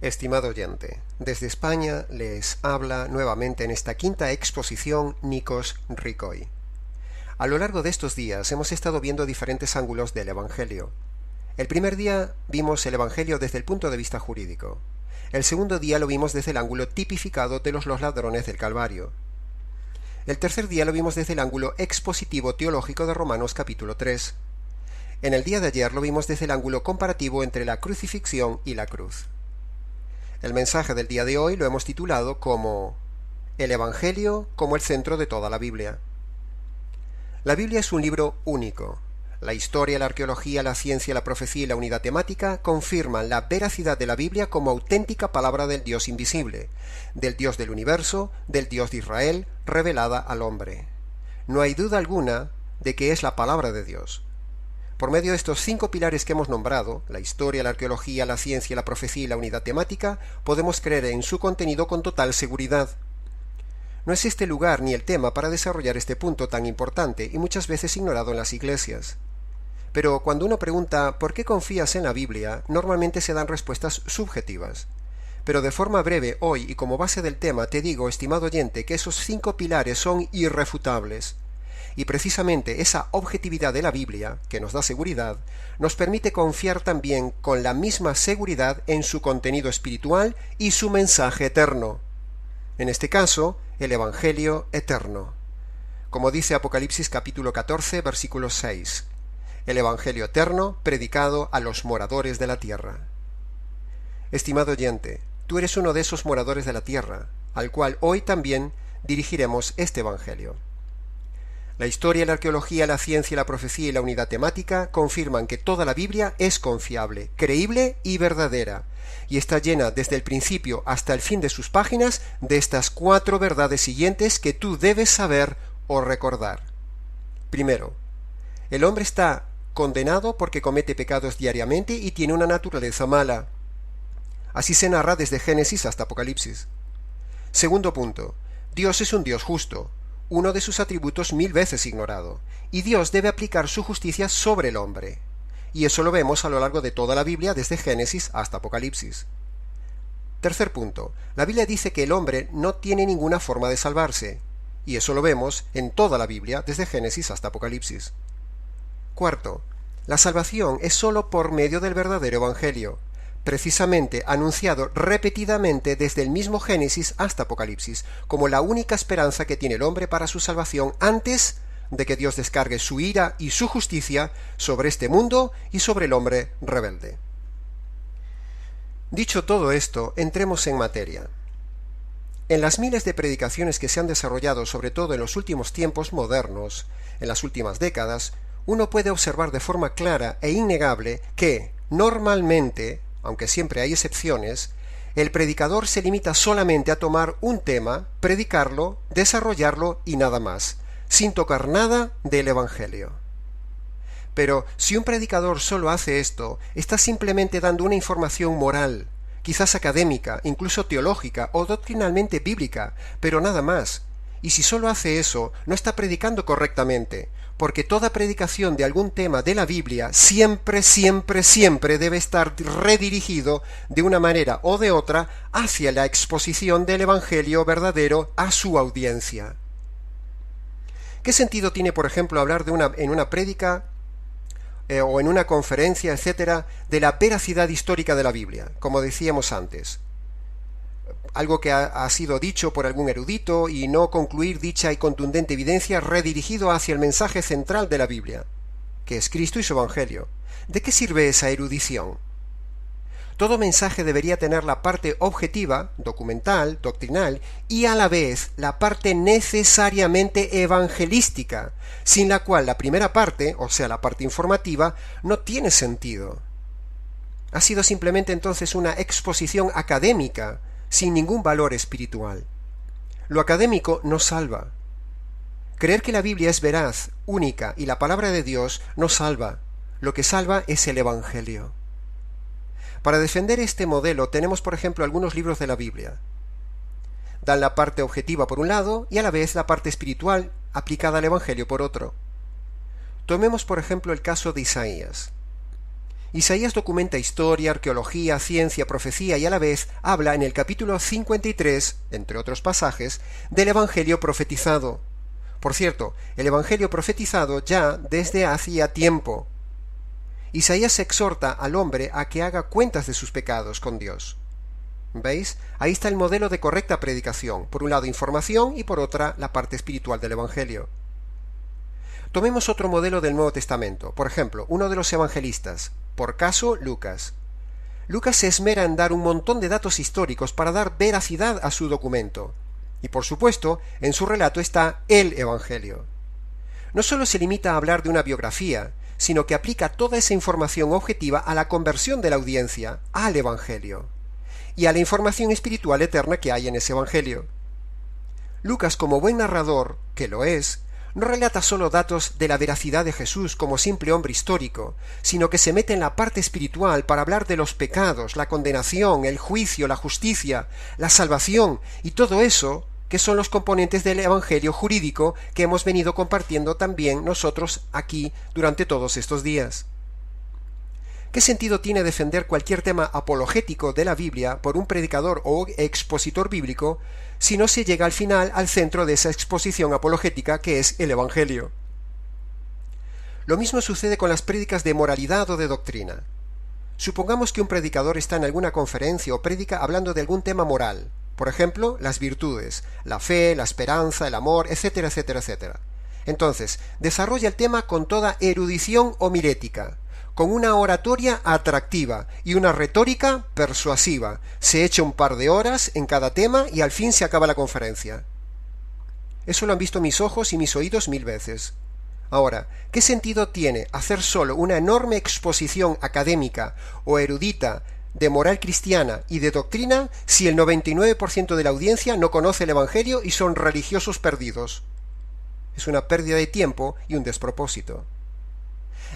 Estimado oyente, desde España les habla nuevamente en esta quinta exposición Nikos Ricoi. A lo largo de estos días hemos estado viendo diferentes ángulos del Evangelio. El primer día vimos el Evangelio desde el punto de vista jurídico. El segundo día lo vimos desde el ángulo tipificado de los ladrones del Calvario. El tercer día lo vimos desde el ángulo expositivo teológico de Romanos capítulo 3. En el día de ayer lo vimos desde el ángulo comparativo entre la crucifixión y la cruz. El mensaje del día de hoy lo hemos titulado como El Evangelio como el centro de toda la Biblia. La Biblia es un libro único. La historia, la arqueología, la ciencia, la profecía y la unidad temática confirman la veracidad de la Biblia como auténtica palabra del Dios invisible, del Dios del universo, del Dios de Israel, revelada al hombre. No hay duda alguna de que es la palabra de Dios. Por medio de estos 5 pilares que hemos nombrado, la historia, la arqueología, la ciencia, la profecía y la unidad temática, podemos creer en su contenido con total seguridad. No es este lugar ni el tema para desarrollar este punto tan importante y muchas veces ignorado en las iglesias. Pero cuando uno pregunta ¿por qué confías en la Biblia?, normalmente se dan respuestas subjetivas. Pero de forma breve hoy y como base del tema te digo, estimado oyente, que esos 5 pilares son irrefutables. Y precisamente esa objetividad de la Biblia, que nos da seguridad, nos permite confiar también con la misma seguridad en su contenido espiritual y su mensaje eterno. En este caso, el Evangelio eterno. Como dice Apocalipsis capítulo 14, versículo 6. El Evangelio eterno predicado a los moradores de la tierra. Estimado oyente, tú eres uno de esos moradores de la tierra, al cual hoy también dirigiremos este Evangelio. La historia, la arqueología, la ciencia, la profecía y la unidad temática confirman que toda la Biblia es confiable, creíble y verdadera, y está llena desde el principio hasta el fin de sus páginas de estas 4 verdades siguientes que tú debes saber o recordar. Primero, el hombre está condenado porque comete pecados diariamente y tiene una naturaleza mala. Así se narra desde Génesis hasta Apocalipsis. Segundo punto, Dios es un Dios justo, uno de sus atributos 1000 veces ignorado, y Dios debe aplicar su justicia sobre el hombre. Y eso lo vemos a lo largo de toda la Biblia, desde Génesis hasta Apocalipsis. Tercer punto, la Biblia dice que el hombre no tiene ninguna forma de salvarse, y eso lo vemos en toda la Biblia, desde Génesis hasta Apocalipsis. Cuarto, la salvación es sólo por medio del verdadero Evangelio, precisamente anunciado repetidamente desde el mismo Génesis hasta Apocalipsis, como la única esperanza que tiene el hombre para su salvación antes de que Dios descargue su ira y su justicia sobre este mundo y sobre el hombre rebelde. Dicho todo esto, entremos en materia. En las miles de predicaciones que se han desarrollado, sobre todo en los últimos tiempos modernos, en las últimas décadas, uno puede observar de forma clara e innegable que, normalmente, aunque siempre hay excepciones, el predicador se limita solamente a tomar un tema, predicarlo, desarrollarlo y nada más, sin tocar nada del Evangelio. Pero si un predicador solo hace esto, está simplemente dando una información moral, quizás académica, incluso teológica o doctrinalmente bíblica, pero nada más. Y si solo hace eso, no está predicando correctamente, porque toda predicación de algún tema de la Biblia siempre debe estar redirigido de una manera o de otra hacia la exposición del Evangelio verdadero a su audiencia. ¿Qué sentido tiene, por ejemplo, hablar en una prédica o en una conferencia, etcétera, de la veracidad histórica de la Biblia, como decíamos antes? Algo que ha sido dicho por algún erudito y no concluir dicha y contundente evidencia redirigido hacia el mensaje central de la Biblia, que es Cristo y su Evangelio. ¿De qué sirve esa erudición? Todo mensaje debería tener la parte objetiva, documental, doctrinal, y a la vez la parte necesariamente evangelística, sin la cual la primera parte, o sea, la parte informativa, no tiene sentido. Ha sido simplemente entonces una exposición académica, sin ningún valor espiritual. Lo académico no salva. Creer que la Biblia es veraz, única, y la palabra de Dios no salva. Lo que salva es el Evangelio. Para defender este modelo tenemos, por ejemplo, algunos libros de la Biblia. Dan la parte objetiva por un lado y a la vez la parte espiritual aplicada al Evangelio por otro. Tomemos, por ejemplo, el caso de Isaías. Isaías documenta historia, arqueología, ciencia, profecía y a la vez habla en el capítulo 53, entre otros pasajes, del Evangelio profetizado. Por cierto, el Evangelio profetizado ya desde hacía tiempo. Isaías exhorta al hombre a que haga cuentas de sus pecados con Dios. ¿Veis? Ahí está el modelo de correcta predicación. Por un lado información y por otra la parte espiritual del Evangelio. Tomemos otro modelo del Nuevo Testamento. Por ejemplo, uno de los evangelistas. Por caso, Lucas. Lucas se esmera en dar un montón de datos históricos para dar veracidad a su documento. Y por supuesto, en su relato está el Evangelio. No solo se limita a hablar de una biografía, sino que aplica toda esa información objetiva a la conversión de la audiencia, al Evangelio, y a la información espiritual eterna que hay en ese Evangelio. Lucas, como buen narrador, que lo es, no relata solo datos de la veracidad de Jesús como simple hombre histórico, sino que se mete en la parte espiritual para hablar de los pecados, la condenación, el juicio, la justicia, la salvación y todo eso que son los componentes del Evangelio jurídico que hemos venido compartiendo también nosotros aquí durante todos estos días. ¿Qué sentido tiene defender cualquier tema apologético de la Biblia por un predicador o expositor bíblico si no se llega al final al centro de esa exposición apologética que es el Evangelio? Lo mismo sucede con las prédicas de moralidad o de doctrina. Supongamos que un predicador está en alguna conferencia o prédica hablando de algún tema moral, por ejemplo, las virtudes, la fe, la esperanza, el amor, etcétera, etcétera, etcétera. Entonces, desarrolla el tema con toda erudición homilética, con una oratoria atractiva y una retórica persuasiva. Se echa un par de horas en cada tema y al fin se acaba la conferencia. Eso lo han visto mis ojos y mis oídos 1000 veces. Ahora, ¿qué sentido tiene hacer solo una enorme exposición académica o erudita de moral cristiana y de doctrina si el 99% de la audiencia no conoce el Evangelio y son religiosos perdidos? Es una pérdida de tiempo y un despropósito.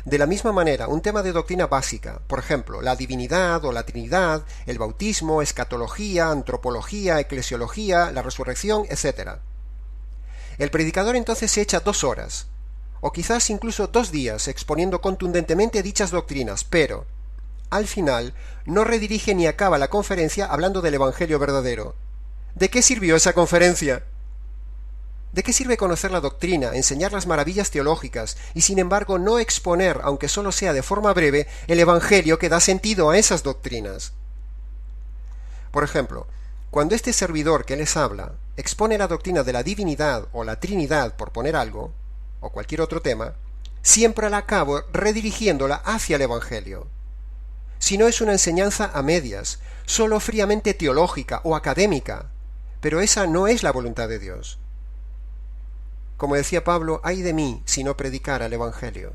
De la misma manera, un tema de doctrina básica, por ejemplo, la divinidad o la Trinidad, el bautismo, escatología, antropología, eclesiología, la resurrección, etc. El predicador entonces se echa 2 horas, o quizás incluso 2 días exponiendo contundentemente dichas doctrinas, pero al final no redirige ni acaba la conferencia hablando del Evangelio verdadero. ¿De qué sirvió esa conferencia? ¿De qué sirve conocer la doctrina, enseñar las maravillas teológicas y sin embargo no exponer, aunque solo sea de forma breve, el Evangelio que da sentido a esas doctrinas? Por ejemplo, cuando este servidor que les habla expone la doctrina de la divinidad o la Trinidad, por poner algo, o cualquier otro tema, siempre la acabo redirigiéndola hacia el Evangelio. Si no es una enseñanza a medias, solo fríamente teológica o académica, pero esa no es la voluntad de Dios. Como decía Pablo, ay de mí si no predicara el Evangelio.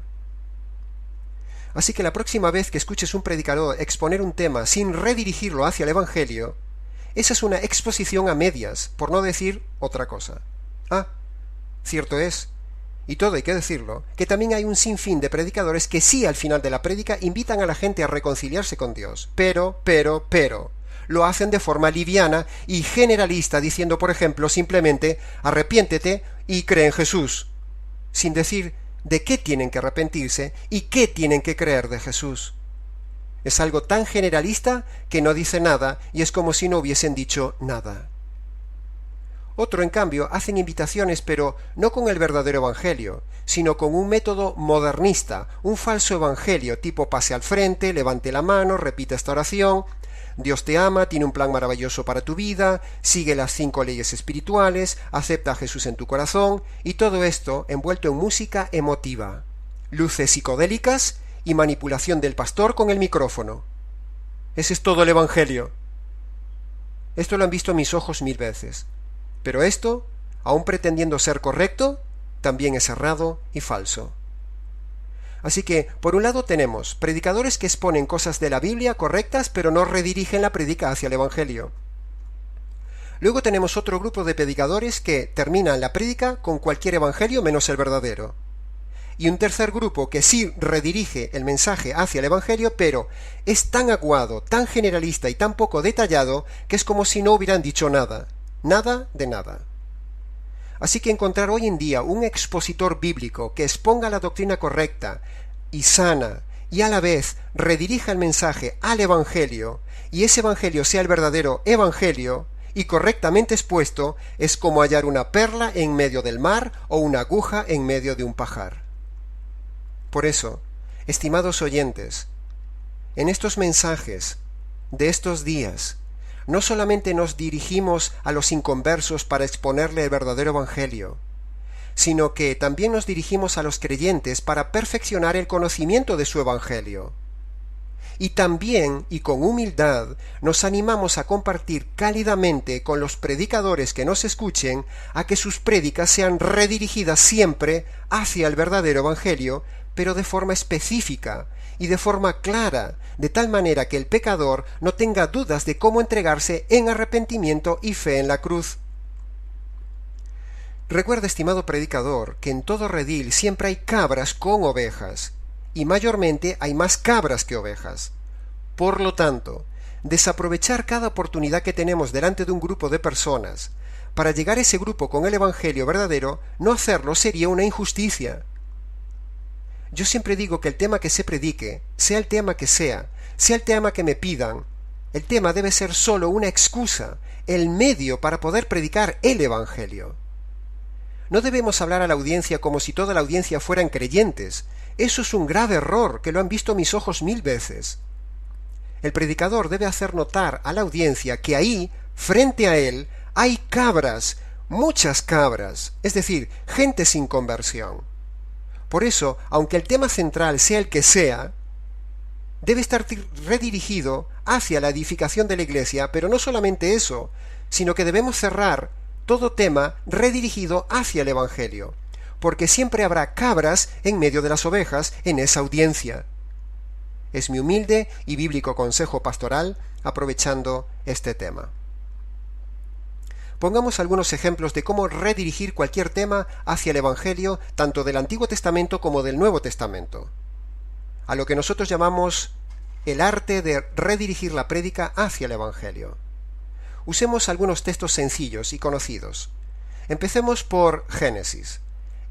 Así que la próxima vez que escuches un predicador exponer un tema sin redirigirlo hacia el Evangelio, esa es una exposición a medias, por no decir otra cosa. Cierto es, y todo hay que decirlo, que también hay un sinfín de predicadores que sí al final de la prédica invitan a la gente a reconciliarse con Dios, pero, lo hacen de forma liviana y generalista, diciendo, por ejemplo, simplemente, arrepiéntete y cree en Jesús, sin decir de qué tienen que arrepentirse y qué tienen que creer de Jesús. Es algo tan generalista que no dice nada y es como si no hubiesen dicho nada. Otro, en cambio, hacen invitaciones, pero no con el verdadero evangelio, sino con un método modernista, un falso evangelio, tipo pase al frente, levante la mano, repita esta oración, Dios te ama, tiene un plan maravilloso para tu vida, sigue las 5 leyes espirituales, acepta a Jesús en tu corazón, y todo esto envuelto en música emotiva, luces psicodélicas y manipulación del pastor con el micrófono. Ese es todo el evangelio. Esto lo han visto mis ojos 1000 veces. Pero esto, aun pretendiendo ser correcto, también es errado y falso. Así que, por un lado tenemos predicadores que exponen cosas de la Biblia correctas, pero no redirigen la prédica hacia el Evangelio. Luego tenemos otro grupo de predicadores que terminan la prédica con cualquier evangelio menos el verdadero. Y un tercer grupo que sí redirige el mensaje hacia el Evangelio, pero es tan aguado, tan generalista y tan poco detallado que es como si no hubieran dicho nada. Nada de nada. Así que encontrar hoy en día un expositor bíblico que exponga la doctrina correcta y sana y a la vez redirija el mensaje al Evangelio, y ese Evangelio sea el verdadero Evangelio, y correctamente expuesto, es como hallar una perla en medio del mar o una aguja en medio de un pajar. Por eso, estimados oyentes, en estos mensajes de estos días, no solamente nos dirigimos a los inconversos para exponerle el verdadero Evangelio, sino que también nos dirigimos a los creyentes para perfeccionar el conocimiento de su Evangelio. Y también, y con humildad, nos animamos a compartir cálidamente con los predicadores que nos escuchen a que sus prédicas sean redirigidas siempre hacia el verdadero Evangelio, pero de forma específica y de forma clara, de tal manera que el pecador no tenga dudas de cómo entregarse en arrepentimiento y fe en la cruz. Recuerda, estimado predicador, que en todo redil siempre hay cabras con ovejas, y mayormente hay más cabras que ovejas. Por lo tanto, desaprovechar cada oportunidad que tenemos delante de un grupo de personas para llegar a ese grupo con el Evangelio verdadero, no hacerlo sería una injusticia. Yo siempre digo que el tema que se predique, sea el tema que sea el tema que me pidan, el tema debe ser solo una excusa, el medio para poder predicar el Evangelio. No debemos hablar a la audiencia como si toda la audiencia fueran creyentes. Eso es un grave error, que lo han visto mis ojos 1000 veces. El predicador debe hacer notar a la audiencia que ahí, frente a él, hay cabras, muchas cabras, es decir, gente sin conversión. Por eso, aunque el tema central sea el que sea, debe estar redirigido hacia la edificación de la iglesia, pero no solamente eso, sino que debemos cerrar todo tema redirigido hacia el Evangelio, porque siempre habrá cabras en medio de las ovejas en esa audiencia. Es mi humilde y bíblico consejo pastoral aprovechando este tema. Pongamos algunos ejemplos de cómo redirigir cualquier tema hacia el Evangelio, tanto del Antiguo Testamento como del Nuevo Testamento, a lo que nosotros llamamos el arte de redirigir la prédica hacia el Evangelio. Usemos algunos textos sencillos y conocidos. Empecemos por Génesis,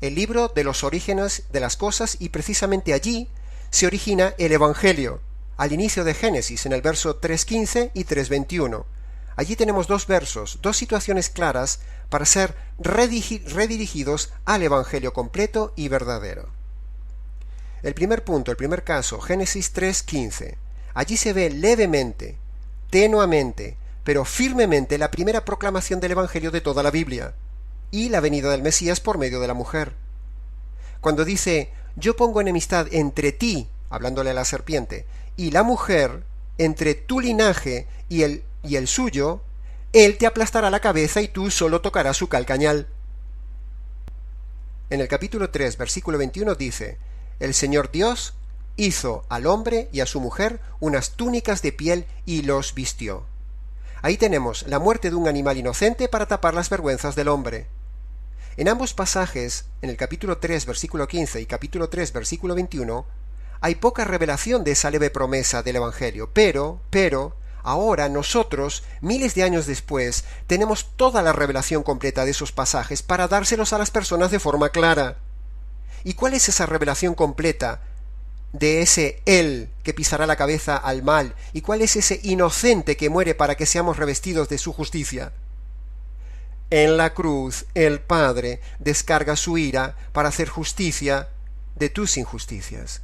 el libro de los orígenes de las cosas, y precisamente allí se origina el Evangelio, al inicio de Génesis, en el verso 3.15 y 3.21. Allí tenemos dos versos, dos situaciones claras para ser redirigidos al Evangelio completo y verdadero. El primer punto, el primer caso, Génesis 3.15. Allí se ve levemente, tenuamente, pero firmemente la primera proclamación del Evangelio de toda la Biblia, y la venida del Mesías por medio de la mujer. Cuando dice, yo pongo enemistad entre ti, hablándole a la serpiente, y la mujer, entre tu linaje y el suyo, él te aplastará la cabeza y tú solo tocarás su calcañal. En el capítulo 3, versículo 21 dice, el Señor Dios hizo al hombre y a su mujer unas túnicas de piel y los vistió. Ahí tenemos la muerte de un animal inocente para tapar las vergüenzas del hombre. En ambos pasajes, en el capítulo 3, versículo 15 y capítulo 3, versículo 21, hay poca revelación de esa leve promesa del Evangelio, pero, ahora nosotros, miles de años después, tenemos toda la revelación completa de esos pasajes para dárselos a las personas de forma clara. ¿Y cuál es esa revelación completa de ese Él que pisará la cabeza al mal? ¿Y cuál es ese inocente que muere para que seamos revestidos de su justicia? En la cruz, el Padre descarga su ira para hacer justicia de tus injusticias.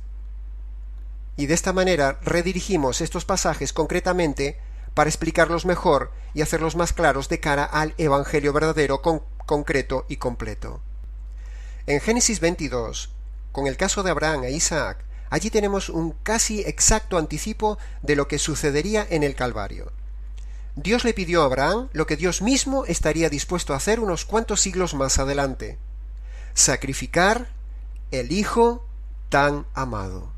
Y de esta manera redirigimos estos pasajes concretamente para explicarlos mejor y hacerlos más claros de cara al Evangelio verdadero, concreto y completo. En Génesis 22, con el caso de Abraham e Isaac, allí tenemos un casi exacto anticipo de lo que sucedería en el Calvario. Dios le pidió a Abraham lo que Dios mismo estaría dispuesto a hacer unos cuantos siglos más adelante: sacrificar el Hijo tan amado.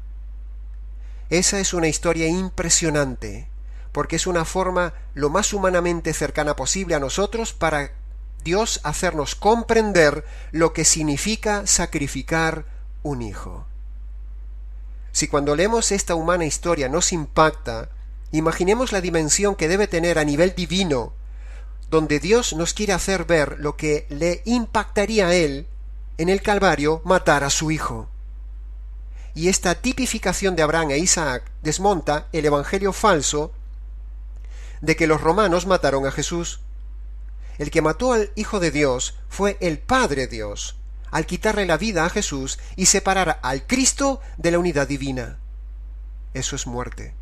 Esa es una historia impresionante, porque es una forma lo más humanamente cercana posible a nosotros para Dios hacernos comprender lo que significa sacrificar un hijo. Si cuando leemos esta humana historia nos impacta, imaginemos la dimensión que debe tener a nivel divino, donde Dios nos quiere hacer ver lo que le impactaría a Él en el Calvario matar a su Hijo. Y esta tipificación de Abraham e Isaac desmonta el evangelio falso de que los romanos mataron a Jesús. El que mató al Hijo de Dios fue el Padre Dios, al quitarle la vida a Jesús y separar al Cristo de la unidad divina. Eso es muerte.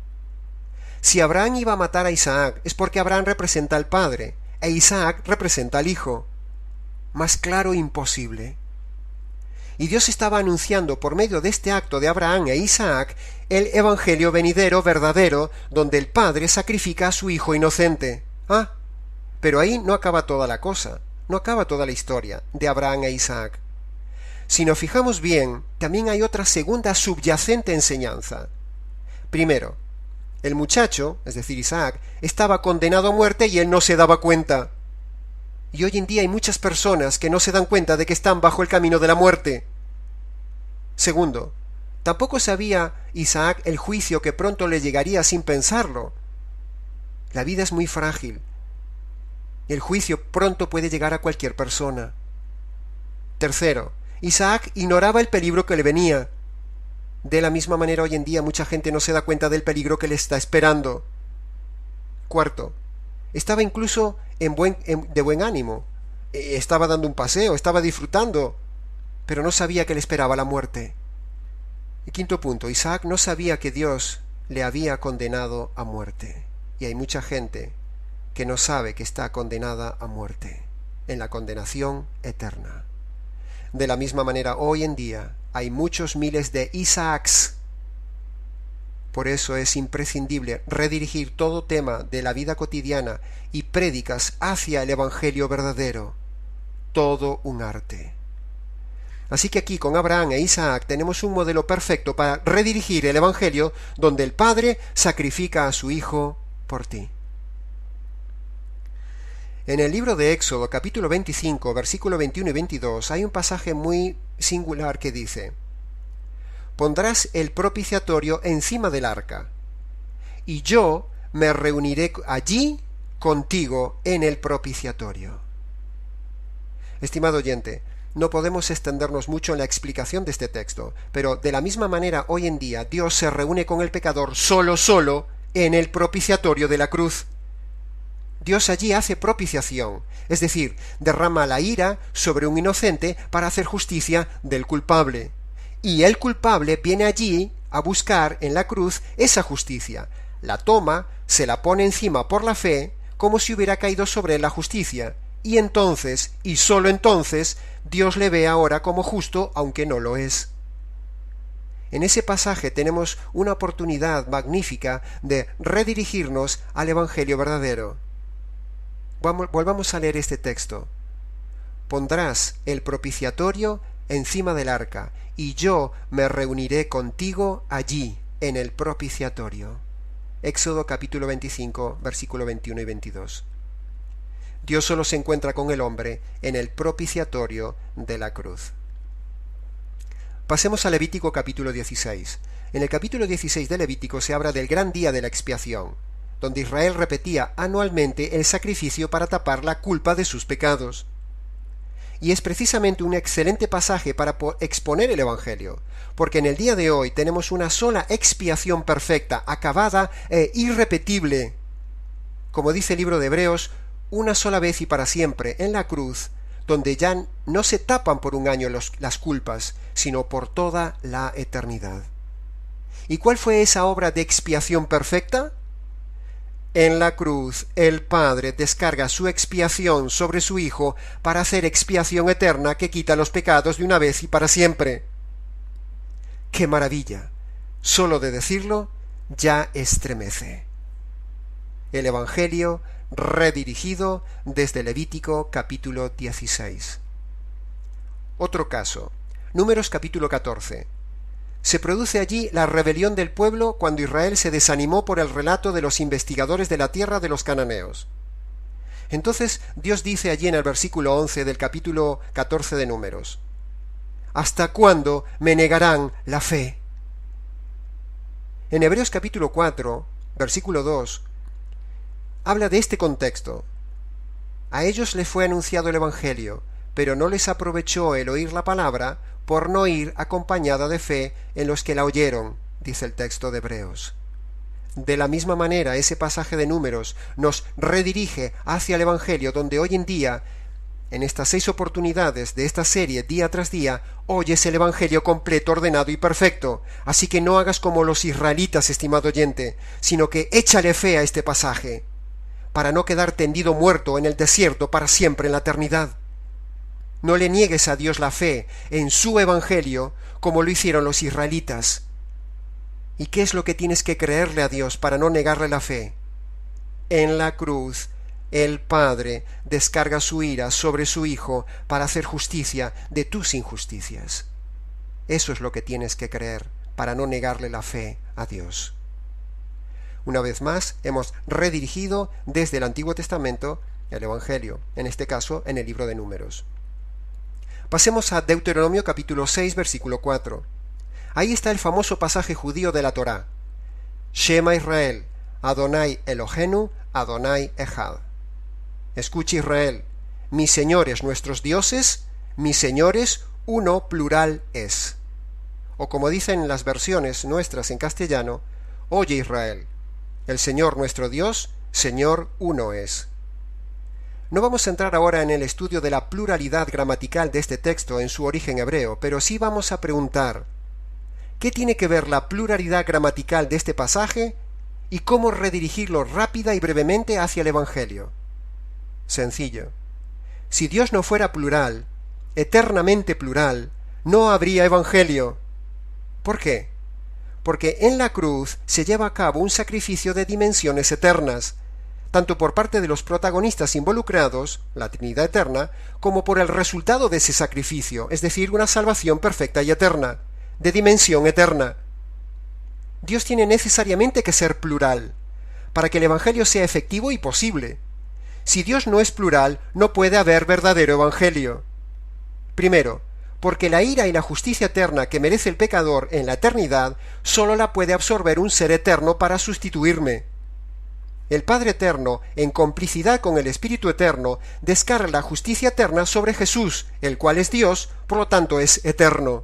Si Abraham iba a matar a Isaac, es porque Abraham representa al Padre, e Isaac representa al Hijo. Más claro imposible. Y Dios estaba anunciando por medio de este acto de Abraham e Isaac el evangelio venidero verdadero, donde el Padre sacrifica a su Hijo inocente. Pero ahí no acaba toda la cosa, no acaba toda la historia de Abraham e Isaac. Si nos fijamos bien, también hay otra segunda subyacente enseñanza. Primero, el muchacho, es decir Isaac, estaba condenado a muerte y él no se daba cuenta. Y hoy en día hay muchas personas que no se dan cuenta de que están bajo el camino de la muerte. Segundo, tampoco sabía Isaac el juicio que pronto le llegaría sin pensarlo. La vida es muy frágil. El juicio pronto puede llegar a cualquier persona. Tercero, Isaac ignoraba el peligro que le venía. De la misma manera hoy en día mucha gente no se da cuenta del peligro que le está esperando. Cuarto, estaba incluso de buen ánimo. Estaba dando un paseo, estaba disfrutando, pero no sabía que le esperaba la muerte. Y quinto punto, Isaac no sabía que Dios le había condenado a muerte. Y hay mucha gente que no sabe que está condenada a muerte, en la condenación eterna. De la misma manera, hoy en día hay muchos miles de Isaacs. Por eso es imprescindible redirigir todo tema de la vida cotidiana y prédicas hacia el evangelio verdadero. Todo un arte. Así que aquí con Abraham e Isaac tenemos un modelo perfecto para redirigir el evangelio, donde el Padre sacrifica a su Hijo por ti. En el libro de Éxodo, capítulo 25, versículo 21 y 22, hay un pasaje muy singular que dice: «Pondrás el propiciatorio encima del arca, y yo me reuniré allí contigo en el propiciatorio». Estimado oyente, no podemos extendernos mucho en la explicación de este texto, pero de la misma manera hoy en día Dios se reúne con el pecador solo en el propiciatorio de la cruz. Dios allí hace propiciación, es decir, derrama la ira sobre un inocente para hacer justicia del culpable. Y el culpable viene allí a buscar en la cruz esa justicia, la toma, se la pone encima por la fe, como si hubiera caído sobre él la justicia, y entonces, y sólo entonces, Dios le ve ahora como justo, aunque no lo es. En ese pasaje tenemos una oportunidad magnífica de redirigirnos al evangelio verdadero. Volvamos a leer este texto. «Pondrás el propiciatorio encima del arca, y yo me reuniré contigo allí, en el propiciatorio». Éxodo capítulo 25, versículo 21 y 22. Dios solo se encuentra con el hombre en el propiciatorio de la cruz. Pasemos a Levítico capítulo 16. En el capítulo 16 de Levítico se habla del gran día de la expiación, donde Israel repetía anualmente el sacrificio para tapar la culpa de sus pecados. Y es precisamente un excelente pasaje para exponer el Evangelio, porque en el día de hoy tenemos una sola expiación perfecta, acabada e irrepetible. Como dice el libro de Hebreos, una sola vez y para siempre, en la cruz, donde ya no se tapan por un año las culpas, sino por toda la eternidad. ¿Y cuál fue esa obra de expiación perfecta? En la cruz, el Padre descarga su expiación sobre su Hijo para hacer expiación eterna que quita los pecados de una vez y para siempre. ¡Qué maravilla! Solo de decirlo, ya estremece. El Evangelio redirigido desde Levítico capítulo 16. Otro caso, Números capítulo 14. Se produce allí la rebelión del pueblo cuando Israel se desanimó por el relato de los investigadores de la tierra de los cananeos. Entonces Dios dice allí en el versículo 11 del capítulo 14 de Números: ¿hasta cuándo me negarán la fe? En Hebreos capítulo 4, versículo 2, habla de este contexto. A ellos les fue anunciado el Evangelio, pero no les aprovechó el oír la palabra por no ir acompañada de fe en los que la oyeron, dice el texto de Hebreos. De la misma manera, ese pasaje de Números nos redirige hacia el Evangelio, donde hoy en día, en estas 6 oportunidades de esta serie, día tras día, oyes el Evangelio completo, ordenado y perfecto. Así que no hagas como los israelitas, estimado oyente, sino que échale fe a este pasaje, para no quedar tendido muerto en el desierto para siempre en la eternidad. No le niegues a Dios la fe en su Evangelio como lo hicieron los israelitas. ¿Y qué es lo que tienes que creerle a Dios para no negarle la fe? En la cruz, el Padre descarga su ira sobre su Hijo para hacer justicia de tus injusticias. Eso es lo que tienes que creer para no negarle la fe a Dios. Una vez más, hemos redirigido desde el Antiguo Testamento el Evangelio, en este caso en el libro de Números. Pasemos a Deuteronomio capítulo 6, versículo 4. Ahí está el famoso pasaje judío de la Torá. Shema Israel, Adonai Elohenu, Adonai Echad. Escucha Israel, mis señores nuestros dioses, mis señores, uno plural es. O como dicen las versiones nuestras en castellano, oye Israel, el Señor nuestro Dios, Señor uno es. No vamos a entrar ahora en el estudio de la pluralidad gramatical de este texto en su origen hebreo, pero sí vamos a preguntar, ¿qué tiene que ver la pluralidad gramatical de este pasaje y cómo redirigirlo rápida y brevemente hacia el Evangelio? Sencillo. Si Dios no fuera plural, eternamente plural, no habría Evangelio. ¿Por qué? Porque en la cruz se lleva a cabo un sacrificio de dimensiones eternas, tanto por parte de los protagonistas involucrados, la Trinidad eterna, como por el resultado de ese sacrificio, es decir, una salvación perfecta y eterna, de dimensión eterna. Dios tiene necesariamente que ser plural, para que el Evangelio sea efectivo y posible. Si Dios no es plural, no puede haber verdadero Evangelio. Primero, porque la ira y la justicia eterna que merece el pecador en la eternidad, sólo la puede absorber un ser eterno para sustituirme. El Padre Eterno, en complicidad con el Espíritu Eterno, descarga la justicia eterna sobre Jesús, el cual es Dios, por lo tanto es eterno.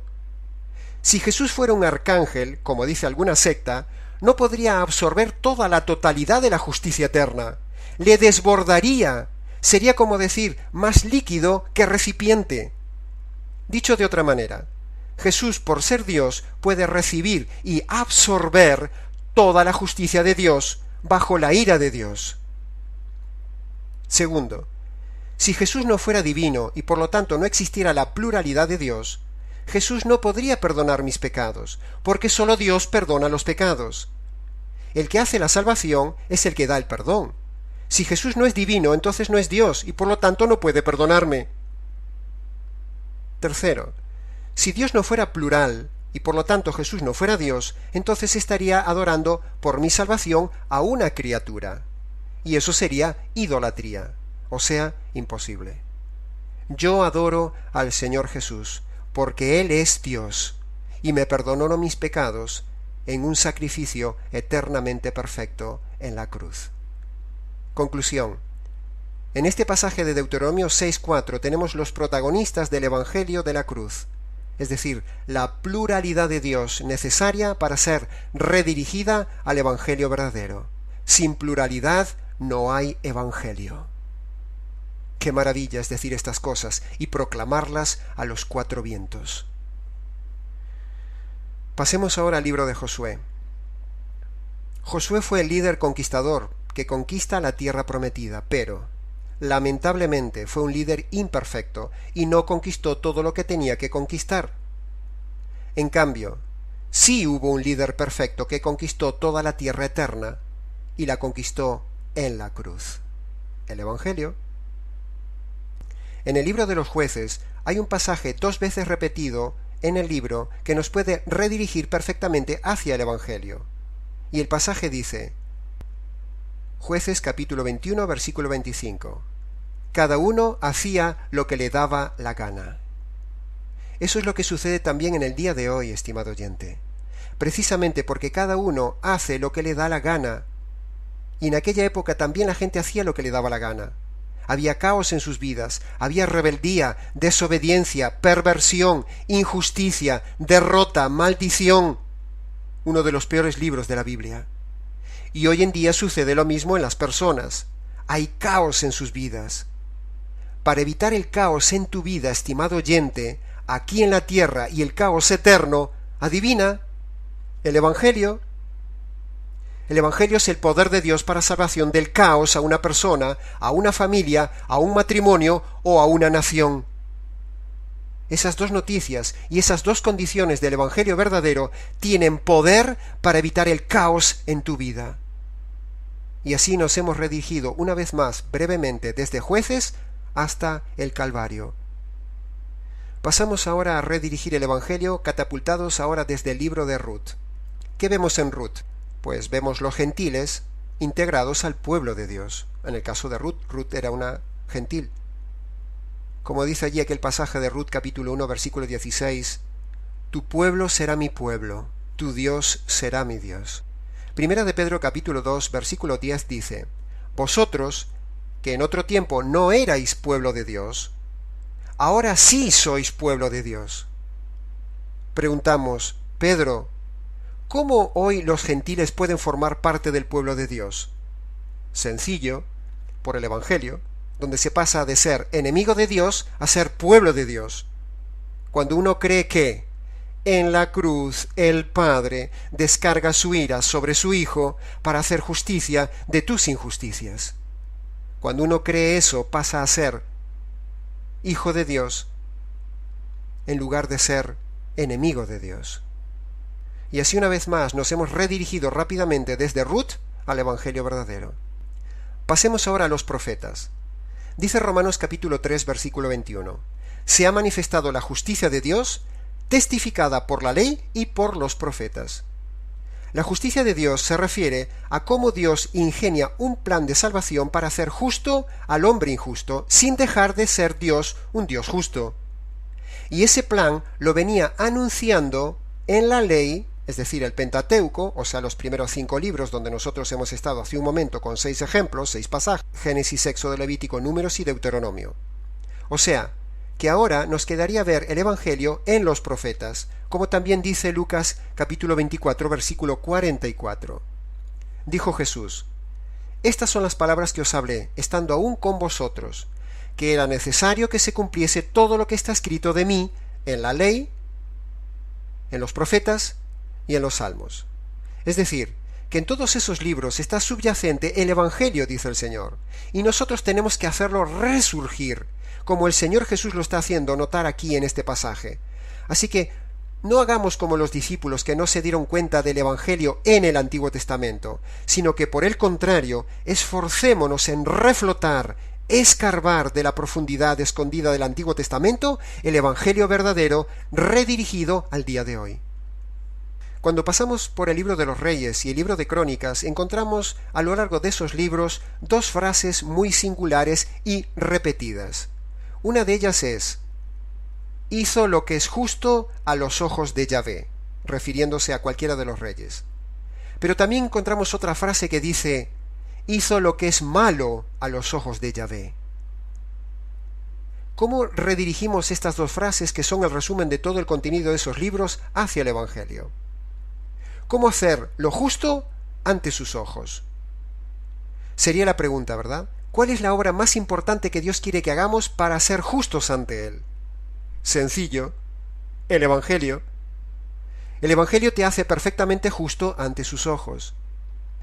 Si Jesús fuera un arcángel, como dice alguna secta, no podría absorber toda la totalidad de la justicia eterna. Le desbordaría. Sería como decir, más líquido que recipiente. Dicho de otra manera, Jesús, por ser Dios, puede recibir y absorber toda la justicia de Dios bajo la ira de Dios. Segundo, si Jesús no fuera divino y por lo tanto no existiera la pluralidad de Dios, Jesús no podría perdonar mis pecados, porque sólo Dios perdona los pecados. El que hace la salvación es el que da el perdón. Si Jesús no es divino, entonces no es Dios y por lo tanto no puede perdonarme. Tercero, si Dios no fuera plural y por lo tanto Jesús no fuera Dios, entonces estaría adorando por mi salvación a una criatura. Y eso sería idolatría, o sea, imposible. Yo adoro al Señor Jesús, porque Él es Dios, y me perdonó mis pecados en un sacrificio eternamente perfecto en la cruz. Conclusión. En este pasaje de Deuteronomio 6:4 tenemos los protagonistas del Evangelio de la cruz, es decir, la pluralidad de Dios necesaria para ser redirigida al Evangelio verdadero. Sin pluralidad no hay Evangelio. Qué maravilla es decir estas cosas y proclamarlas a los 4 vientos. Pasemos ahora al libro de Josué. Josué fue el líder conquistador que conquista la tierra prometida, pero lamentablemente fue un líder imperfecto y no conquistó todo lo que tenía que conquistar. En cambio, sí hubo un líder perfecto que conquistó toda la tierra eterna y la conquistó en la cruz. El Evangelio. En el libro de los Jueces hay un pasaje 2 veces repetido en el libro que nos puede redirigir perfectamente hacia el Evangelio. Y el pasaje dice, Jueces capítulo 21, versículo 25. Cada uno hacía lo que le daba la gana. Eso es lo que sucede también en el día de hoy, estimado oyente. Precisamente porque cada uno hace lo que le da la gana. Y en aquella época también la gente hacía lo que le daba la gana. Había caos en sus vidas, había rebeldía, desobediencia, perversión, injusticia, derrota, maldición. Uno de los peores libros de la Biblia. Y hoy en día sucede lo mismo en las personas. Hay caos en sus vidas. Para evitar el caos en tu vida, estimado oyente, aquí en la tierra y el caos eterno, adivina, el Evangelio. El Evangelio es el poder de Dios para salvación del caos a una persona, a una familia, a un matrimonio o a una nación. Esas dos noticias y esas dos condiciones del Evangelio verdadero tienen poder para evitar el caos en tu vida. Y así nos hemos redirigido una vez más brevemente desde Jueces hasta el Calvario. Pasamos ahora a redirigir el Evangelio, catapultados ahora desde el libro de Ruth. ¿Qué vemos en Ruth? Pues vemos los gentiles integrados al pueblo de Dios. En el caso de Ruth, Ruth era una gentil. Como dice allí aquel pasaje de Ruth capítulo 1 versículo 16, tu pueblo será mi pueblo, tu Dios será mi Dios. Primera de Pedro capítulo 2 versículo 10 dice, vosotros, que en otro tiempo no erais pueblo de Dios, ahora sí sois pueblo de Dios. Preguntamos, Pedro, ¿cómo hoy los gentiles pueden formar parte del pueblo de Dios? Sencillo, por el Evangelio, donde se pasa de ser enemigo de Dios a ser pueblo de Dios. Cuando uno cree que en la cruz el Padre descarga su ira sobre su Hijo para hacer justicia de tus injusticias. Cuando uno cree eso, pasa a ser hijo de Dios en lugar de ser enemigo de Dios. Y así una vez más nos hemos redirigido rápidamente desde Ruth al Evangelio verdadero. Pasemos ahora a los profetas. Dice Romanos capítulo 3 versículo 21. Se ha manifestado la justicia de Dios, testificada por la ley y por los profetas. La justicia de Dios se refiere a cómo Dios ingenia un plan de salvación para hacer justo al hombre injusto, sin dejar de ser Dios un Dios justo. Y ese plan lo venía anunciando en la ley, es decir, el Pentateuco, o sea, los primeros 5 libros donde nosotros hemos estado hace un momento con 6 ejemplos, 6 pasajes, Génesis, Éxodo, Levítico, Números y Deuteronomio. O sea, que ahora nos quedaría ver el Evangelio en los profetas, como también dice Lucas capítulo 24, versículo 44. Dijo Jesús, estas son las palabras que os hablé, estando aún con vosotros, que era necesario que se cumpliese todo lo que está escrito de mí en la ley, en los profetas y en los salmos. Es decir, que en todos esos libros está subyacente el Evangelio, dice el Señor, y nosotros tenemos que hacerlo resurgir, como el Señor Jesús lo está haciendo notar aquí en este pasaje. Así que no hagamos como los discípulos que no se dieron cuenta del Evangelio en el Antiguo Testamento, sino que por el contrario, esforcémonos en reflotar, escarbar de la profundidad escondida del Antiguo Testamento el Evangelio verdadero redirigido al día de hoy. Cuando pasamos por el libro de los Reyes y el libro de Crónicas, encontramos a lo largo de esos libros dos frases muy singulares y repetidas. Una de ellas es, hizo lo que es justo a los ojos de Yahvé, refiriéndose a cualquiera de los reyes. Pero también encontramos otra frase que dice, hizo lo que es malo a los ojos de Yahvé. ¿Cómo redirigimos estas dos frases, que son el resumen de todo el contenido de esos libros, hacia el Evangelio? ¿Cómo hacer lo justo ante sus ojos? Sería la pregunta, ¿verdad? ¿Cuál es la obra más importante que Dios quiere que hagamos para ser justos ante Él? Sencillo, el Evangelio. El Evangelio te hace perfectamente justo ante sus ojos.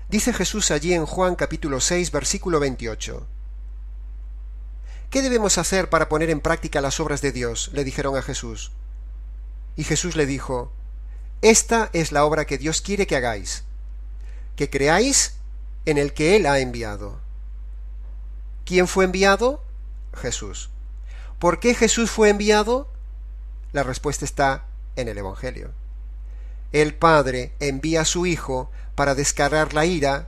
Dice Jesús allí en Juan capítulo 6, versículo 28. ¿Qué debemos hacer para poner en práctica las obras de Dios?, le dijeron a Jesús. Y Jesús le dijo, esta es la obra que Dios quiere que hagáis, que creáis en el que Él ha enviado. ¿Quién fue enviado? Jesús. ¿Por qué Jesús fue enviado? La respuesta está en el Evangelio. El Padre envía a su Hijo para descargar la ira,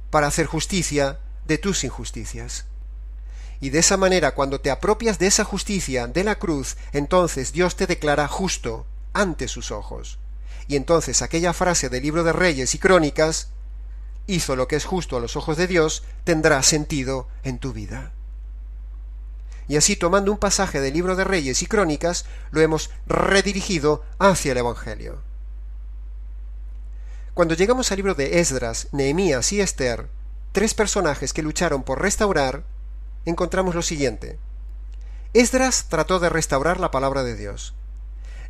para hacer justicia de tus injusticias. Y de esa manera, cuando te apropias de esa justicia de la cruz, entonces Dios te declara justo ante sus ojos. Y entonces aquella frase del libro de Reyes y Crónicas, hizo lo que es justo a los ojos de Dios, tendrá sentido en tu vida. Y así, tomando un pasaje del libro de Reyes y Crónicas, lo hemos redirigido hacia el Evangelio. Cuando llegamos al libro de Esdras, Nehemías y Esther, tres personajes que lucharon por restaurar, encontramos lo siguiente. Esdras trató de restaurar la palabra de Dios.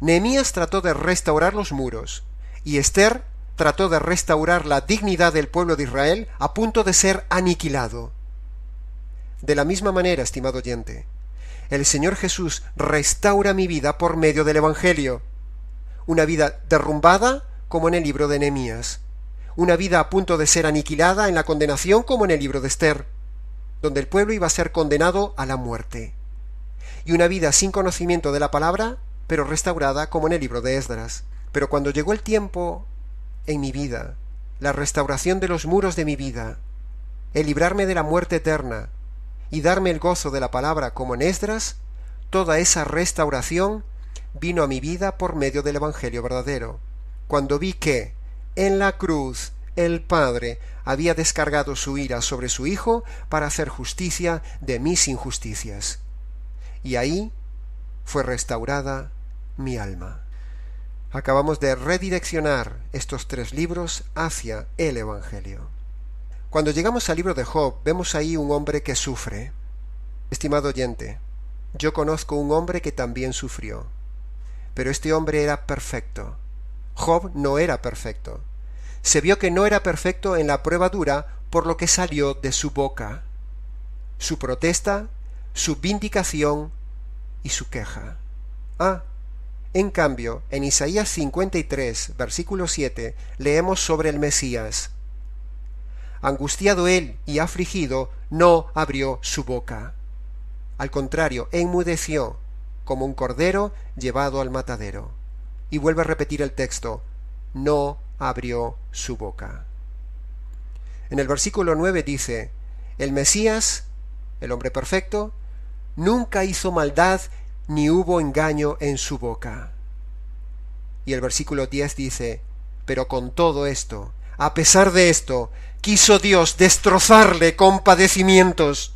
Nehemías trató de restaurar los muros. Y Esther trató de restaurar la dignidad del pueblo de Israel a punto de ser aniquilado. De la misma manera, estimado oyente, el Señor Jesús restaura mi vida por medio del Evangelio. Una vida derrumbada, como en el libro de Nehemías. Una vida a punto de ser aniquilada en la condenación, como en el libro de Esther, donde el pueblo iba a ser condenado a la muerte. Y una vida sin conocimiento de la palabra, pero restaurada, como en el libro de Esdras. Pero cuando llegó el tiempo en mi vida, la restauración de los muros de mi vida, el librarme de la muerte eterna y darme el gozo de la palabra como en Esdras, toda esa restauración vino a mi vida por medio del Evangelio verdadero. Cuando vi que en la cruz el Padre había descargado su ira sobre su Hijo para hacer justicia de mis injusticias. Y ahí fue restaurada mi alma. Acabamos de redireccionar estos tres libros hacia el Evangelio. Cuando llegamos al libro de Job, vemos ahí un hombre que sufre. Estimado oyente, yo conozco un hombre que también sufrió, pero este hombre era perfecto. Job no era perfecto. Se vio que no era perfecto en la prueba dura, por lo que salió de su boca su protesta, su vindicación y su queja. En cambio, en Isaías 53, versículo 7, leemos sobre el Mesías. Angustiado él y afligido, no abrió su boca. Al contrario, enmudeció, como un cordero llevado al matadero. Y vuelve a repetir el texto, no abrió su boca. En el versículo 9 dice, el Mesías, el hombre perfecto, nunca hizo maldad ni hubo engaño en su boca. Y el versículo 10 dice, pero con todo esto, a pesar de esto, quiso Dios destrozarle con padecimientos.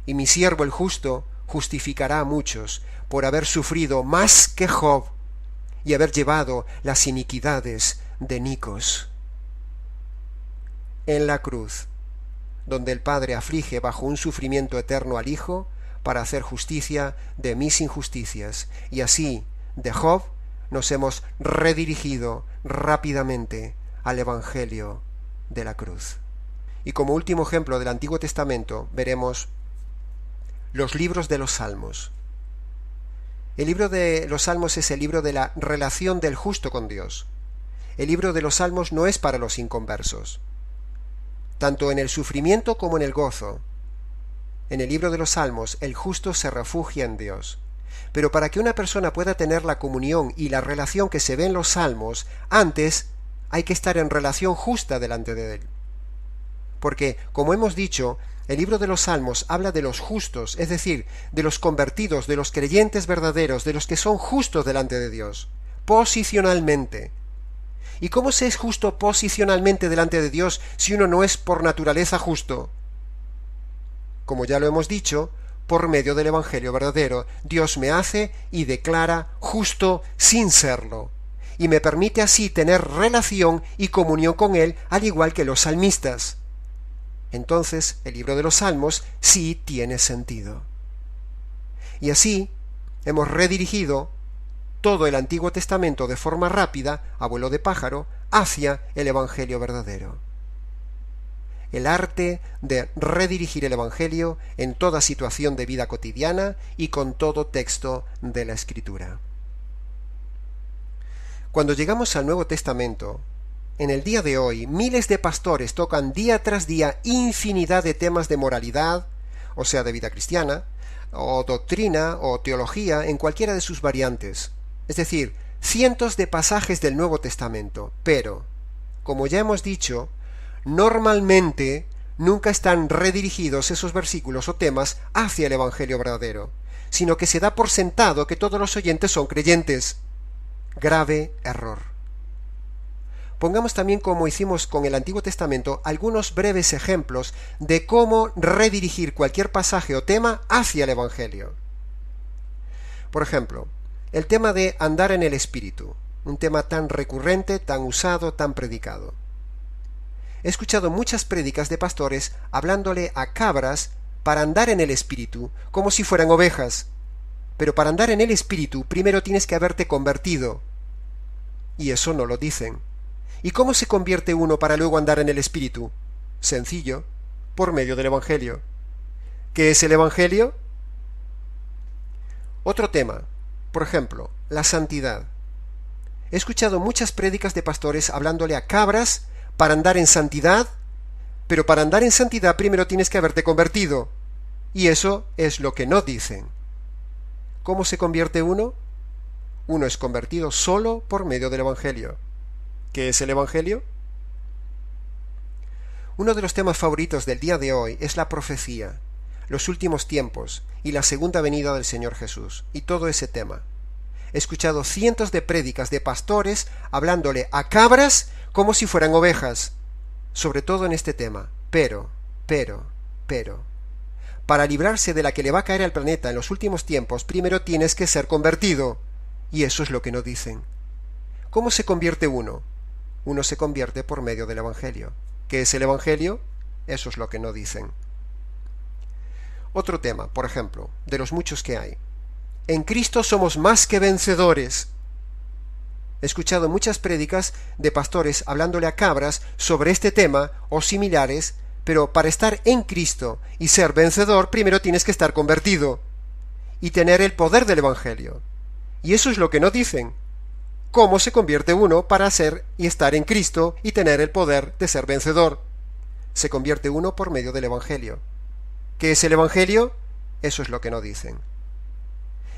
Y mi siervo el justo justificará a muchos por haber sufrido más que Job y haber llevado las iniquidades de Nicos. En la cruz, donde el Padre aflige bajo un sufrimiento eterno al Hijo para hacer justicia de mis injusticias, y así de Job nos hemos redirigido rápidamente al Evangelio de la cruz. Y como último ejemplo del Antiguo Testamento veremos los libros de los Salmos. El libro de los Salmos es el libro de la relación del justo con Dios. El libro de los Salmos no es para los inconversos. Tanto en el sufrimiento como en el gozo, en el libro de los Salmos el justo se refugia en Dios. Pero para que una persona pueda tener la comunión y la relación que se ve en los Salmos, antes hay que estar en relación justa delante de Él. Porque, como hemos dicho, el libro de los Salmos habla de los justos, es decir, de los convertidos, de los creyentes verdaderos, de los que son justos delante de Dios, posicionalmente. ¿Y cómo se es justo posicionalmente delante de Dios si uno no es por naturaleza justo? Como ya lo hemos dicho, por medio del Evangelio verdadero, Dios me hace y declara justo sin serlo, y me permite así tener relación y comunión con Él, al igual que los salmistas. Entonces, el libro de los Salmos sí tiene sentido. Y así, hemos redirigido todo el Antiguo Testamento de forma rápida, a vuelo de pájaro, hacia el Evangelio verdadero. El arte de redirigir el Evangelio en toda situación de vida cotidiana y con todo texto de la Escritura. Cuando llegamos al Nuevo Testamento, en el día de hoy, miles de pastores tocan día tras día infinidad de temas de moralidad, o sea, de vida cristiana, o doctrina, o teología, en cualquiera de sus variantes. Es decir, cientos de pasajes del Nuevo Testamento, pero, como ya hemos dicho, normalmente nunca están redirigidos esos versículos o temas hacia el Evangelio verdadero, sino que se da por sentado que todos los oyentes son creyentes. Grave error. pongamos también, como hicimos con el Antiguo Testamento, algunos breves ejemplos de cómo redirigir cualquier pasaje o tema hacia el Evangelio. Por ejemplo, el tema de andar en el Espíritu, un tema tan recurrente, tan usado, tan predicado. He escuchado muchas prédicas de pastores hablándole a cabras para andar en el Espíritu, como si fueran ovejas. Pero para andar en el Espíritu, primero tienes que haberte convertido. Y eso no lo dicen. ¿Y cómo se convierte uno para luego andar en el Espíritu? Sencillo, por medio del Evangelio. ¿Qué es el Evangelio? Otro tema, por ejemplo, la santidad. He escuchado muchas prédicas de pastores hablándole a cabras para andar en santidad, pero para andar en santidad primero tienes que haberte convertido. Y eso es lo que no dicen. ¿Cómo se convierte uno? Uno es convertido solo por medio del Evangelio. ¿Qué es el Evangelio? Uno de los temas favoritos del día de hoy es la profecía, los últimos tiempos y la segunda venida del Señor Jesús, y todo ese tema. He escuchado cientos de prédicas de pastores hablándole a cabras como si fueran ovejas, sobre todo en este tema. Pero, para librarse de la que le va a caer al planeta en los últimos tiempos, primero tienes que ser convertido, y eso es lo que no dicen. ¿Cómo se convierte uno? Uno se convierte por medio del Evangelio. ¿Qué es el Evangelio? Eso es lo que no dicen. Otro tema, por ejemplo, de los muchos que hay. En Cristo somos más que vencedores. He escuchado muchas prédicas de pastores hablándole a cabras sobre este tema o similares, pero para estar en Cristo y ser vencedor, primero tienes que estar convertido y tener el poder del Evangelio. Y eso es lo que no dicen. ¿Cómo se convierte uno para ser y estar en Cristo y tener el poder de ser vencedor? Se convierte uno por medio del Evangelio. ¿Qué es el Evangelio? Eso es lo que no dicen.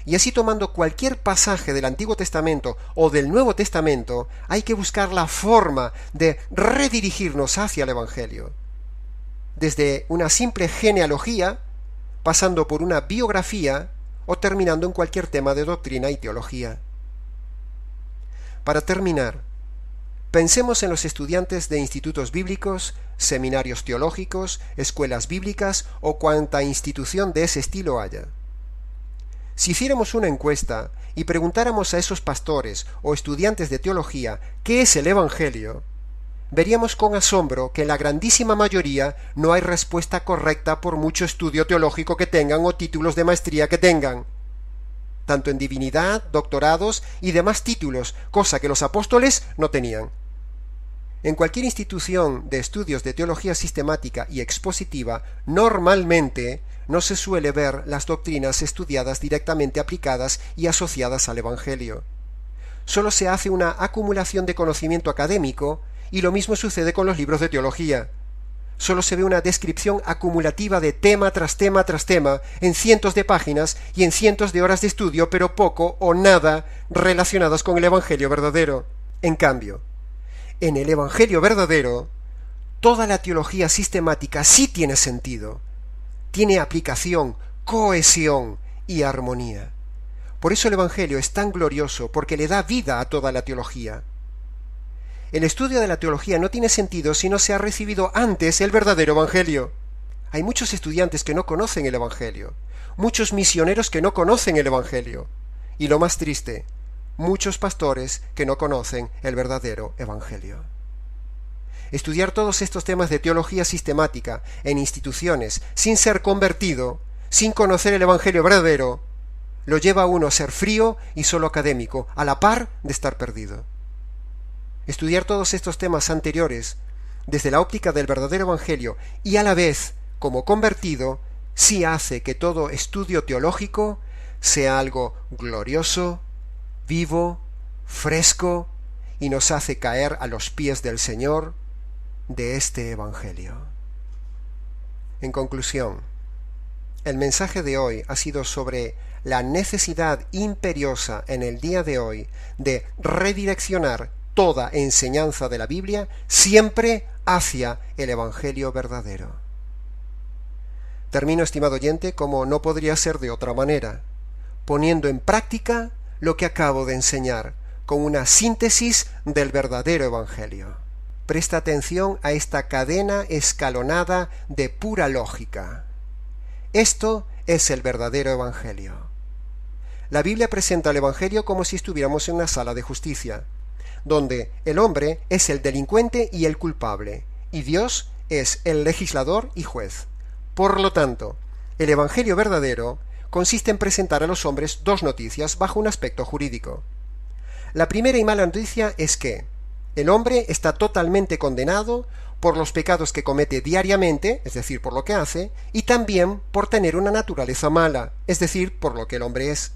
Y así, tomando cualquier pasaje del Antiguo Testamento o del Nuevo Testamento, hay que buscar la forma de redirigirnos hacia el Evangelio. Desde una simple genealogía, pasando por una biografía o terminando en cualquier tema de doctrina y teología. Para terminar, pensemos en los estudiantes de institutos bíblicos, seminarios teológicos, escuelas bíblicas o cuanta institución de ese estilo haya. Si hiciéramos una encuesta y preguntáramos a esos pastores o estudiantes de teología qué es el Evangelio, veríamos con asombro que en la grandísima mayoría no hay respuesta correcta por mucho estudio teológico que tengan o títulos de maestría que tengan, tanto en divinidad, doctorados y demás títulos, cosa que los apóstoles no tenían. En cualquier institución de estudios de teología sistemática y expositiva, normalmente no se suele ver las doctrinas estudiadas directamente aplicadas y asociadas al Evangelio. Solo se hace una acumulación de conocimiento académico, y lo mismo sucede con los libros de teología. Solo se ve una descripción acumulativa de tema tras tema tras tema, en cientos de páginas y en cientos de horas de estudio, pero poco o nada relacionadas con el Evangelio verdadero. En cambio, en el Evangelio verdadero, toda la teología sistemática sí tiene sentido, tiene aplicación, cohesión y armonía. Por eso el Evangelio es tan glorioso, porque le da vida a toda la teología. El estudio de la teología no tiene sentido si no se ha recibido antes el verdadero Evangelio. Hay muchos estudiantes que no conocen el Evangelio, muchos misioneros que no conocen el Evangelio, y lo más triste, muchos pastores que no conocen el verdadero Evangelio. Estudiar todos estos temas de teología sistemática en instituciones sin ser convertido, sin conocer el Evangelio verdadero, lo lleva a uno a ser frío y solo académico, a la par de estar perdido. Estudiar todos estos temas anteriores desde la óptica del verdadero Evangelio y a la vez como convertido sí hace que todo estudio teológico sea algo glorioso, vivo, fresco, y nos hace caer a los pies del Señor de este Evangelio. En conclusión, el mensaje de hoy ha sido sobre la necesidad imperiosa en el día de hoy de redireccionar toda enseñanza de la Biblia siempre hacia el Evangelio verdadero. Termino, estimado oyente, como no podría ser de otra manera, poniendo en práctica lo que acabo de enseñar, con una síntesis del verdadero Evangelio. Presta atención a esta cadena escalonada de pura lógica. Esto es el verdadero Evangelio. La Biblia presenta el Evangelio como si estuviéramos en una sala de justicia, donde el hombre es el delincuente y el culpable, y Dios es el legislador y juez. Por lo tanto, el Evangelio verdadero consiste en presentar a los hombres dos noticias bajo un aspecto jurídico. La primera y mala noticia es que el hombre está totalmente condenado por los pecados que comete diariamente, es decir, por lo que hace, y también por tener una naturaleza mala, es decir, por lo que el hombre es.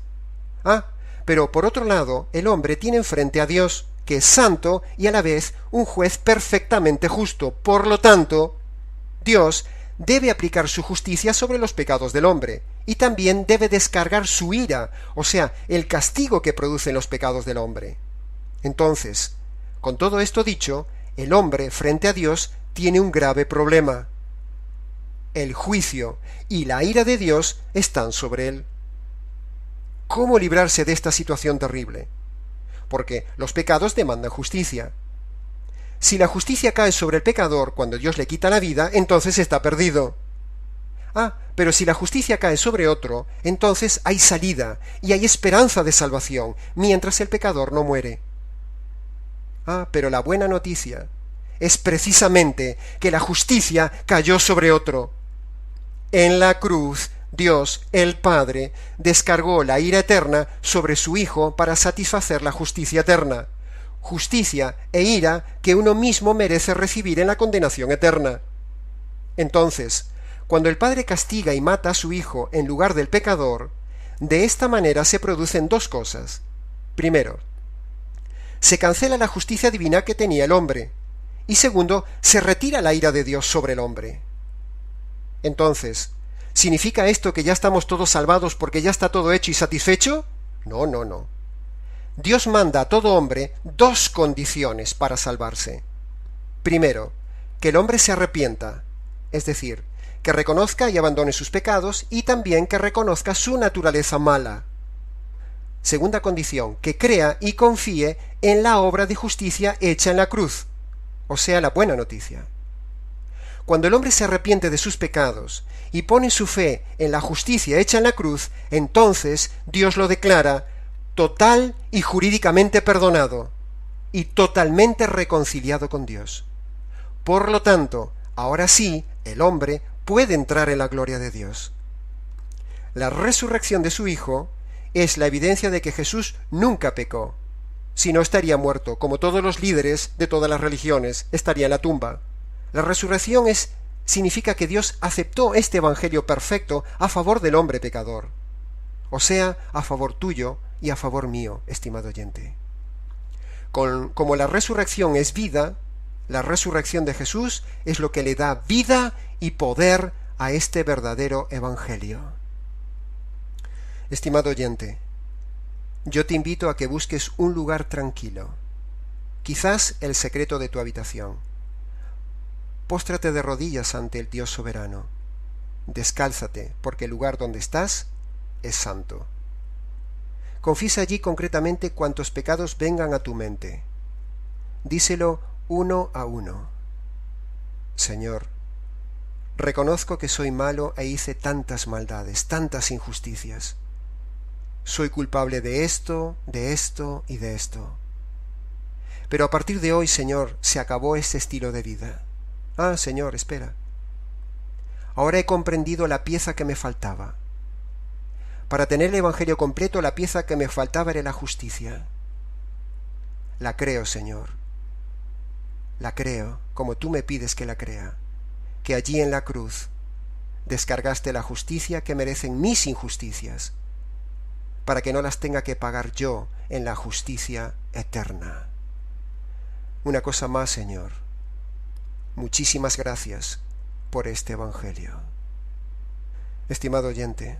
Pero por otro lado, el hombre tiene enfrente a Dios, que es santo y a la vez un juez perfectamente justo. Por lo tanto, Dios debe aplicar su justicia sobre los pecados del hombre, y también debe descargar su ira, o sea, el castigo que producen los pecados del hombre. Entonces, con todo esto dicho, el hombre frente a Dios tiene un grave problema. El juicio y la ira de Dios están sobre él. ¿Cómo librarse de esta situación terrible? Porque los pecados demandan justicia. Si la justicia cae sobre el pecador cuando Dios le quita la vida, entonces está perdido. Pero si la justicia cae sobre otro, entonces hay salida y hay esperanza de salvación, mientras el pecador no muere. Pero la buena noticia es precisamente que la justicia cayó sobre otro. En la cruz, Dios, el Padre, descargó la ira eterna sobre su Hijo para satisfacer la justicia eterna. Justicia e ira que uno mismo merece recibir en la condenación eterna. Entonces, cuando el Padre castiga y mata a su Hijo en lugar del pecador, de esta manera se producen dos cosas. Primero, se cancela la justicia divina que tenía el hombre, y segundo, se retira la ira de Dios sobre el hombre. Entonces, ¿significa esto que ya estamos todos salvados porque ya está todo hecho y satisfecho? No. Dios manda a todo hombre dos condiciones para salvarse. Primero, que el hombre se arrepienta, es decir, que reconozca y abandone sus pecados y también que reconozca su naturaleza mala. Segunda condición, que crea y confíe en la obra de justicia hecha en la cruz, o sea, la buena noticia. Cuando el hombre se arrepiente de sus pecados y pone su fe en la justicia hecha en la cruz, entonces Dios lo declara total y jurídicamente perdonado y totalmente reconciliado con Dios. Por lo tanto, ahora sí, el hombre puede entrar en la gloria de Dios. La resurrección de su Hijo es la evidencia de que Jesús nunca pecó. Si no, estaría muerto, como todos los líderes de todas las religiones, estaría en la tumba. La resurrección significa que Dios aceptó este evangelio perfecto a favor del hombre pecador, o sea, a favor tuyo y a favor mío, estimado oyente. Como la resurrección es vida, la resurrección de Jesús es lo que le da vida y poder a este verdadero evangelio. Estimado oyente, yo te invito a que busques un lugar tranquilo, quizás el secreto de tu habitación. Póstrate de rodillas ante el Dios soberano. Descálzate, porque el lugar donde estás es santo. Confiesa allí concretamente cuantos pecados vengan a tu mente. Díselo uno a uno. Señor, reconozco que soy malo e hice tantas maldades, tantas injusticias. Soy culpable de esto y de esto. Pero a partir de hoy, Señor, se acabó ese estilo de vida. Señor, espera. Ahora he comprendido la pieza que me faltaba. Para tener el Evangelio completo, la pieza que me faltaba era la justicia. La creo, Señor. La creo, como tú me pides que la crea, que allí en la cruz descargaste la justicia que merecen mis injusticias, para que no las tenga que pagar yo en la justicia eterna. Una cosa más, Señor. Muchísimas gracias por este Evangelio. Estimado oyente,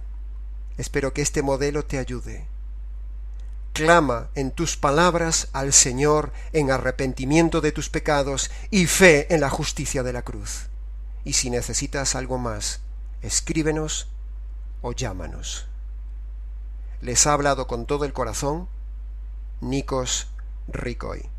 espero que este modelo te ayude. Clama en tus palabras al Señor en arrepentimiento de tus pecados y fe en la justicia de la cruz. Y si necesitas algo más, escríbenos o llámanos. Les ha hablado con todo el corazón Nikos Ricoy.